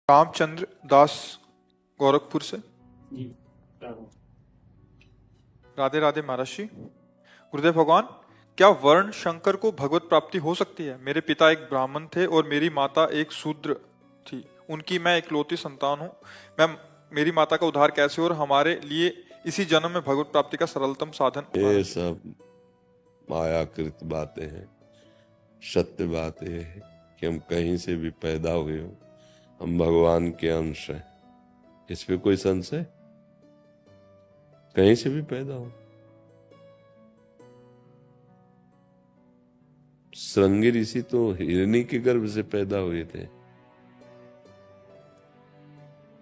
रामचंद्र दास गोरखपुर से। जी राम। राधे राधे महाराज जी। गुरुदेव भगवान, क्या वर्ण शंकर को भगवत प्राप्ति हो सकती है? मेरे पिता एक ब्राह्मण थे और मेरी माता एक शूद्र थी। उनकी मैं इकलौती संतान हूँ। मेरी माता का उद्धार कैसे हो और हमारे लिए इसी जन्म में भगवत प्राप्ति का सरलतम साधन? ये सब मायाकृत बातें हैं। सत्य बात यह है कि हम कहीं से भी पैदा हुए हो, हम भगवान के अंश हैं। इस पे कोई संशय? कहीं से भी पैदा हो। श्रृंगी ऋषि तो हिरणी के गर्भ से पैदा हुए थे।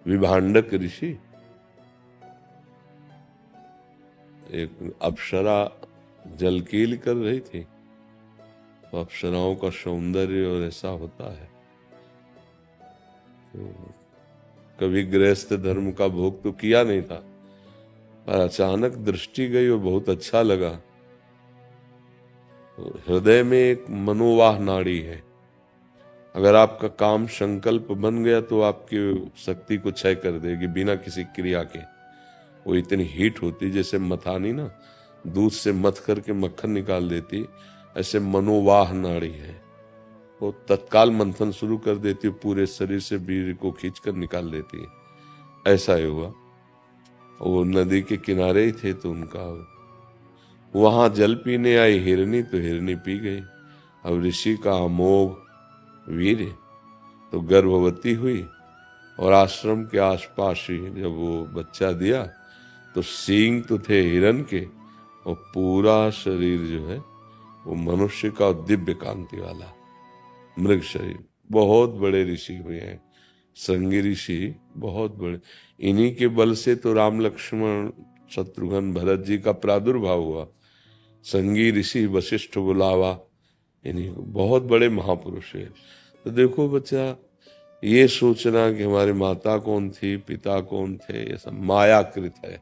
विभांडक ऋषि, एक अप्सरा जलकील कर रही थी, तो अप्सराओं का सौंदर्य और ऐसा होता है। तो कभी गृहस्थ धर्म का भोग तो किया नहीं था, पर अचानक दृष्टि गई और बहुत अच्छा लगा। तो हृदय में एक मनोवाह नाड़ी है। अगर आपका काम संकल्प बन गया तो आपकी शक्ति को क्षय कर देगी बिना किसी क्रिया के। वो इतनी हीट होती, जैसे मथानी ना दूध से मथ करके मक्खन निकाल देती, ऐसे मनोवाह नाड़ी है। वो तत्काल मंथन शुरू कर देती, पूरे शरीर से वीर्य को खींचकर निकाल देती है। ऐसा ही हुआ। वो नदी के किनारे ही थे, तो उनका वहां जल पीने आई हिरनी, तो हिरनी पी गई। अब ऋषि का अमोघ वीर्य, तो गर्भवती हुई और आश्रम के आसपास ही जब वो बच्चा दिया तो सींग तो थे हिरन के, और पूरा शरीर जो है वो मनुष्य का दिव्य कांति वाला मृग शरीर। बहुत बड़े ऋषि हुए हैं श्रृंगी ऋषि, बहुत बड़े। इन्हीं के बल से तो राम लक्ष्मण शत्रुघ्न भरत जी का प्रादुर्भाव हुआ। श्रृंगी ऋषि वशिष्ठ बुलावा, इन्हीं बहुत बड़े महापुरुष है। तो देखो बच्चा, ये सोचना कि हमारी माता कौन थी, पिता कौन थे, ये सब मायाकृत है।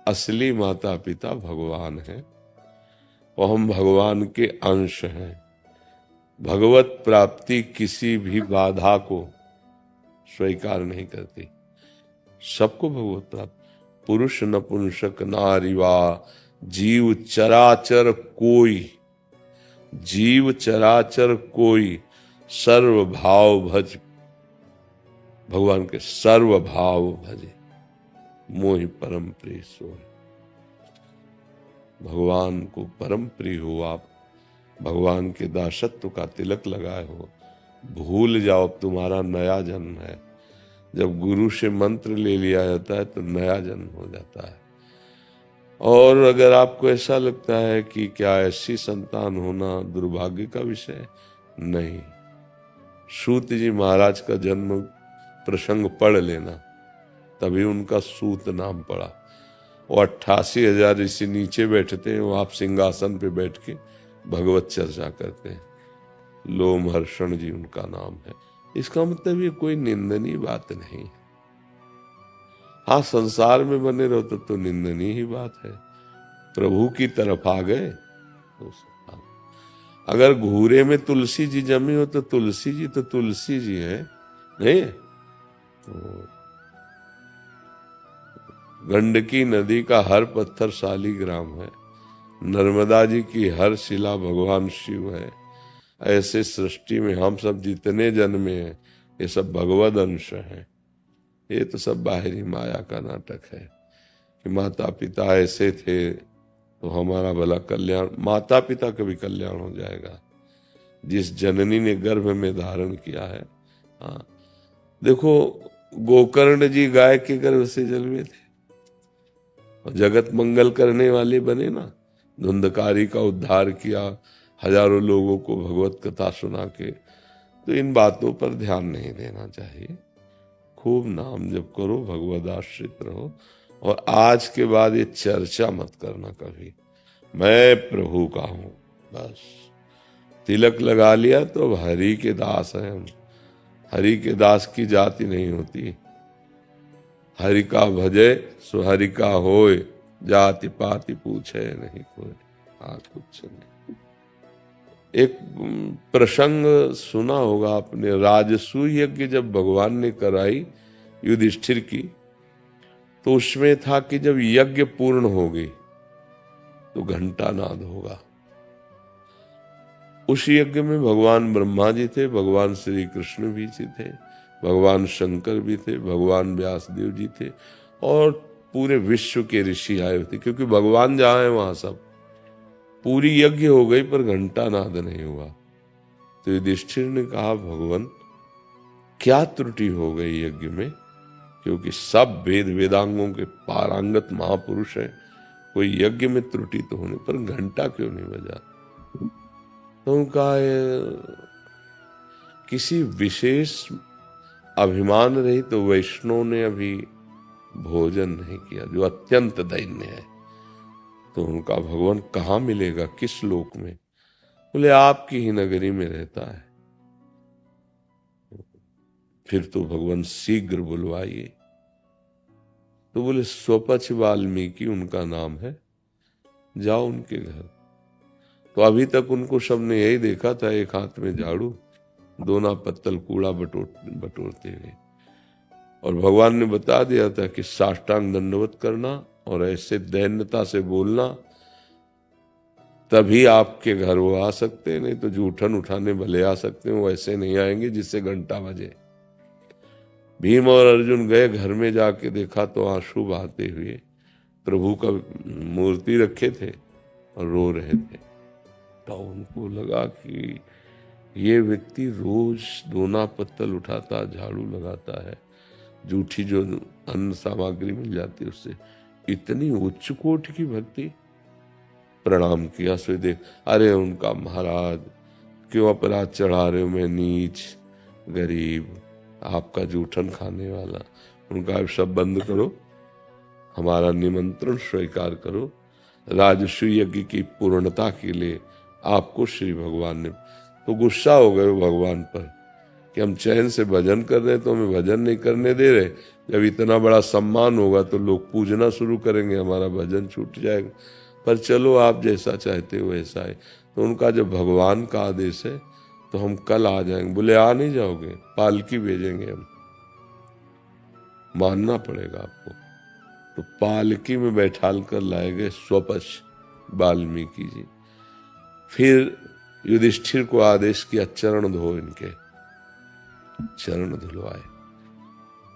असली माता पिता भगवान है और हम भगवान के अंश हैं। भगवत प्राप्ति किसी भी बाधा को स्वीकार नहीं करती। सबको भगवत प्राप्त, पुरुष नपुंसक नारी वा जीव चराचर कोई, जीव चराचर कोई सर्व भाव भज। भगवान के सर्व भाव भजे, मोहि परम प्रिय सोय। भगवान को परम प्रिय हो आप, भगवान के दासत्व का तिलक लगाए हो, भूल जाओ तुम्हारा नया जन्म है। जब गुरु से मंत्र ले लिया जाता है तो नया जन्म हो जाता है। और अगर आपको ऐसा लगता है कि क्या ऐसी संतान होना दुर्भाग्य का विषय, नहीं। सूत जी महाराज का जन्म प्रसंग पढ़ लेना, तभी उनका सूत नाम पड़ा। वो 88,000 ऋषि नीचे बैठते हैं, वो आप सिंहासन पे बैठ के भगवत चर्चा करते हैं। लोमहर्षण जी उनका नाम है। इसका मतलब ये कोई निंदनीय बात नहीं। हाँ, संसार में बने रहो तो निंदनीय ही बात है। प्रभु की तरफ आ गए तो अगर घूरे में तुलसी जी जमी हो तो तुलसी जी तो तुलसी जी है, नहीं? तो गंडकी नदी का हर पत्थर शालिग्राम है, नर्मदा जी की हर शिला भगवान शिव है। ऐसे सृष्टि में हम सब जितने जन्मे हैं ये सब भगवद अंश हैं। ये तो सब बाहरी माया का नाटक है कि माता पिता ऐसे थे तो हमारा भला कल्याण। माता पिता का भी कल्याण हो जाएगा जिस जननी ने गर्भ में धारण किया है। हाँ, देखो गोकर्ण जी गाय के गर्भ से जन्मे थे और जगत मंगल करने वाले बने ना। धुंधकारी का उद्धार किया, हजारों लोगों को भगवत कथा सुना के। तो इन बातों पर ध्यान नहीं देना चाहिए। खूब नाम जप करो, भगवद आश्रित रहो। और आज के बाद ये चर्चा मत करना कभी, मैं प्रभु का हूं। बस तिलक लगा लिया तो हरि के दास हैं हम। हरि के दास की जाति नहीं होती। हरि का भजे सो हरि का होए, जाति पाति पूछे नहीं कोई। हाँ, कुछ नहीं। एक प्रसंग सुना होगा आपने, राजसूय यज्ञ जब भगवान ने कराई युधिष्ठिर की, तो उसमें था कि जब यज्ञ पूर्ण हो गई तो घंटा नाद होगा। उस यज्ञ में भगवान ब्रह्मा जी थे, भगवान श्री कृष्ण भी जी थे, भगवान शंकर भी थे, भगवान व्यासदेव जी थे, और पूरे विश्व के ऋषि आए थे, क्योंकि भगवान जहां है वहां सब। पूरी यज्ञ हो गई पर घंटा नाद नहीं हुआ। तो युधिष्ठिर ने कहा, भगवान क्या त्रुटि हो गई यज्ञ में, क्योंकि सब वेद वेदांगों के पारंगत महापुरुष हैं, कोई यज्ञ में त्रुटि तो होने पर घंटा क्यों नहीं बजा। तो उनका किसी विशेष अभिमान रही तो वैष्णव ने अभी भोजन नहीं किया, जो अत्यंत दैन्य है। तो उनका भगवान कहाँ मिलेगा, किस लोक में? बोले आपकी ही नगरी में रहता है। फिर तो भगवान शीघ्र बुलवाइए। तो बोले स्वपच वाल्मीकि उनका नाम है, जाओ उनके घर। तो अभी तक उनको सबने यही देखा था, एक हाथ में झाड़ू, दोना पत्तल कूड़ा बटोरते हुए। और भगवान ने बता दिया था कि साष्टांग दंडवत करना और ऐसे दैन्यता से बोलना, तभी आपके घर वो आ सकते हैं, नहीं तो जूठन उठाने भले आ सकते हैं, वो ऐसे नहीं आएंगे जिससे घंटा बजे। भीम और अर्जुन गए, घर में जाके देखा तो आंसू बहाते हुए प्रभु का मूर्ति रखे थे और रो रहे थे। तो उनको लगा कि ये व्यक्ति रोज दोना पत्तल उठाता, झाड़ू लगाता है, जूठी जो अन्न सामग्री मिल जाती है उससे, इतनी उच्च कोटि की भक्ति। प्रणाम किया। सो देख, अरे उनका महाराज क्यों अपराध चढ़ा रहे हो, मैं नीच गरीब आपका जूठन खाने वाला। उनका सब बंद करो, हमारा निमंत्रण स्वीकार करो। राजसूय यज्ञ की पूर्णता के लिए आपको श्री भगवान ने, तो गुस्सा हो गए भगवान पर कि हम चैन से भजन कर रहे तो हमें भजन नहीं करने दे रहे। जब इतना बड़ा सम्मान होगा तो लोग पूजना शुरू करेंगे, हमारा भजन छूट जाएगा। पर चलो आप जैसा चाहते हो वैसा है। तो उनका जब भगवान का आदेश है तो हम कल आ जाएंगे। बोले आ नहीं जाओगे, पालकी भेजेंगे हम, मानना पड़ेगा आपको। तो पालकी में बैठाल कर लाए गए स्वपच वाल्मीकि जी। फिर युधिष्ठिर को आदेश किया, चरण धो इनके। चरण धुलवाए।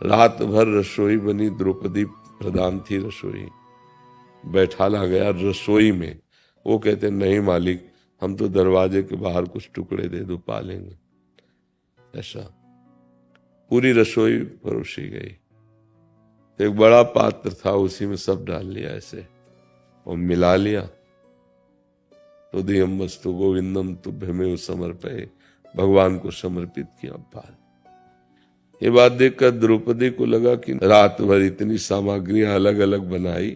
रात भर रसोई बनी, द्रौपदी प्रधान थी रसोई, बैठाला गया रसोई में। वो कहते नहीं मालिक, हम तो दरवाजे के बाहर कुछ टुकड़े दे दो, पालेंगे। ऐसा पूरी रसोई परोसी गई। तो एक बड़ा पात्र था, उसी में सब डाल लिया ऐसे और मिला लिया। तो दियम वस्तु गोविंदम तुभ्यमेव समर्पये, भगवान को समर्पित किया। पाल ये बात देखकर द्रौपदी को लगा कि रात भर इतनी सामग्रियां अलग अलग बनाई,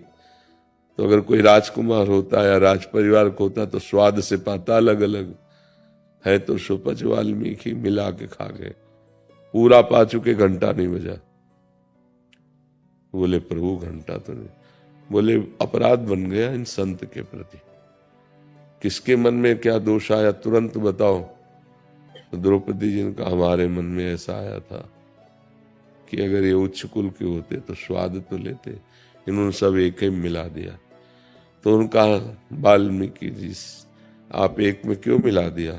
तो अगर कोई राजकुमार होता या राज परिवार को होता तो स्वाद से पाता अलग अलग है। तो सुपच वाल्मीकि मिला के खा गए, पूरा पा चुके, घंटा नहीं बजा। बोले प्रभु घंटा तो नहीं। बोले अपराध बन गया इन संत के प्रति, किसके मन में क्या दोष आया तुरंत बताओ। तो द्रौपदी जी ने कहा हमारे मन में ऐसा आया था कि अगर ये उच्च कुल के होते तो स्वाद तो लेते, इन्होंने सब एक ही मिला दिया। तो उनका वाल्मीकि जी आप एक में क्यों मिला दिया?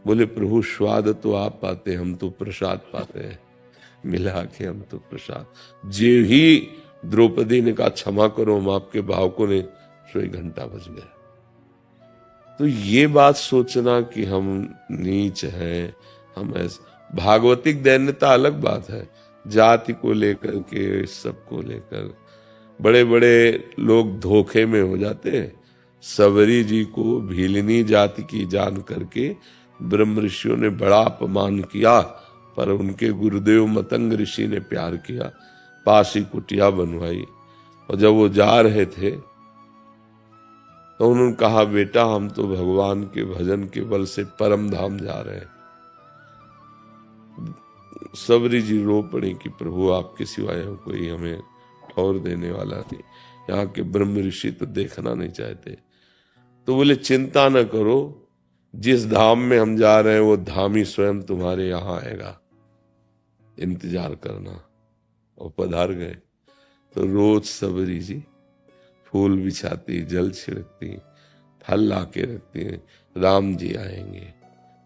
बोले प्रभु स्वाद तो आप पाते, हम तो प्रसाद पाते हैं, मिला के हम तो प्रसाद। जे ही द्रौपदी ने कहा क्षमा करो हम आपके भावकों ने, सो 1 घंटा बज गया। तो ये बात सोचना कि हम नीच हैं, हम ऐसे, भागवतिक दैन्यता अलग बात है, जाति को लेकर के, सबको लेकर बड़े बड़े लोग धोखे में हो जाते हैं। सबरी जी को भीलनी जाति की जान करके ब्रह्म ऋषियों ने बड़ा अपमान किया, पर उनके गुरुदेव मतंग ऋषि ने प्यार किया, पास ही कुटिया बनवाई। और जब वो जा रहे थे तो उन्होंने कहा बेटा हम तो भगवान के भजन के बल से परम धाम जा रहे हैं। सबरी जी रो पड़ी कि प्रभु आपके सिवाय कोई हमें ठौर देने वाला नहीं, यहाँ के ब्रह्म ऋषि तो देखना नहीं चाहते। तो बोले चिंता न करो, जिस धाम में हम जा रहे हैं वो धाम ही स्वयं तुम्हारे यहाँ आएगा, इंतजार करना। और पधार गए तो रोज सबरी जी फूल बिछाती, जल छिड़कती, फल ला के रखती हैं, राम जी आएंगे।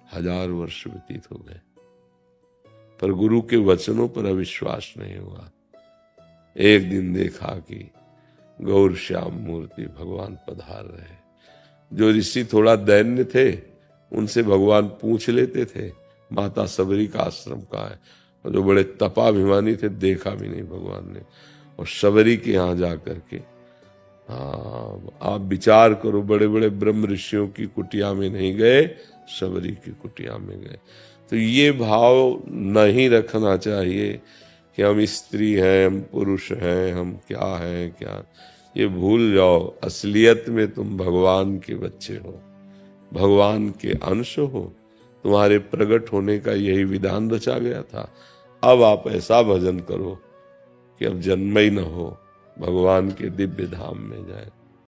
1000 वर्ष व्यतीत हो गए, पर गुरु के वचनों पर अविश्वास नहीं हुआ। एक दिन देखा कि गौर श्याम मूर्ति भगवान पधार रहे। जो ऋषि थोड़ा दैन्य थे उनसे भगवान पूछ लेते थे माता सबरी का आश्रम कहाँ है, और जो बड़े तपाभिमानी थे देखा भी नहीं भगवान ने। और सबरी के यहाँ जा करके, हाँ आप विचार करो, बड़े बड़े ब्रह्म ऋषियों की कुटिया में नहीं गए, सबरी की कुटिया में गए। तो ये भाव नहीं रखना चाहिए कि हम स्त्री हैं, हम पुरुष हैं, हम क्या हैं क्या। ये भूल जाओ, असलियत में तुम भगवान के बच्चे हो, भगवान के अंश हो। तुम्हारे प्रकट होने का यही विधान रचा गया था। अब आप ऐसा भजन करो कि अब जन्म ही न हो, भगवान के दिव्य धाम में जाए।